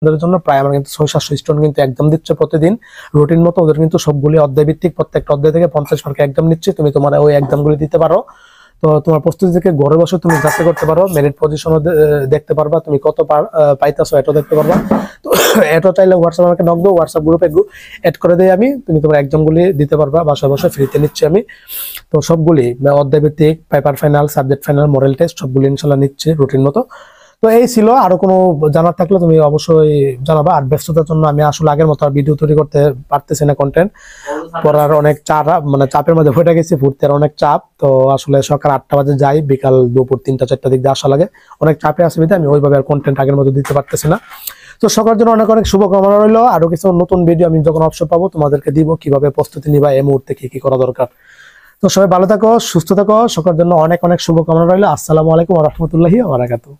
ওদের জন্য প্রায় আমার কিন্তু 600-700 স্টুডেন্ট কিন্তু একদম দিচ্ছে প্রতিদিন রুটিন মতো। ওদের কিন্তু সবগুলি অধ্যায় ভিত্তিক, প্রত্যেকটা অধ্যায় থেকে 50 মার্ক একদম নিচ্ছে। তুমি তোমার ওই এক্সামগুলি দিতে পারো। তো তোমার প্রস্তুতি থেকে ঘরে বসে তুমি যাচাই করতে পারো, মেরিট পজিশনও দেখতে পারবা, তুমি কত পাইতেছো এটাও দেখতে পারবা। তো এটা চাইলে হোয়াটসঅ্যাপ আমাকে নক দাও, হোয়াটসঅ্যাপ গ্রুপে অ্যাড করে দেই আমি, তুমি তোমার এক্সামগুলি দিতে পারবা বাসায় বসে, ফ্রিতে নিচ্ছি আমি। তো সবগুলি অধ্যায় ভিত্তিক, paper final, subject final, model test সবগুলি ইনশাল্লাহ নিচ্ছে রুটিন মতো। তো এই ছিল, আরো কোনো জানার থাকলে তুমি অবশ্যই জানাবা। আর ব্যস্ততার জন্য আমি আসলে আগের মতো আর ভিডিও তৈরি করতে পারতেছি না, কন্টেন্ট পড়ার অনেক চাপের মধ্যে ফুটে গেছি, ফুটতে অনেক চাপ। তো আসলে সকাল 8টা বাজে যাই, বিকাল দুপুর 3টা-4টা দিক দিয়ে আসা লাগে, অনেক চাপে আসে, আমি ওইভাবে আর কন্টেন্ট আগের মতো দিতে পারতেছি না। তো সবার জন্য অনেক অনেক শুভকামনা রইলো। আরো কিছু নতুন ভিডিও আমি যখন অবসর পাবো তোমাদেরকে দিব, কিভাবে প্রস্তুতি নিবা এই মুহূর্তে কি কি করা দরকার। তো সবাই ভালো থাকো, সুস্থ থাকো, সবার জন্য অনেক অনেক শুভকামনা রইলো। আসসালামু আলাইকুম ওয়া রাহমাতুল্লাহি ওয়া বারাকাতুহু।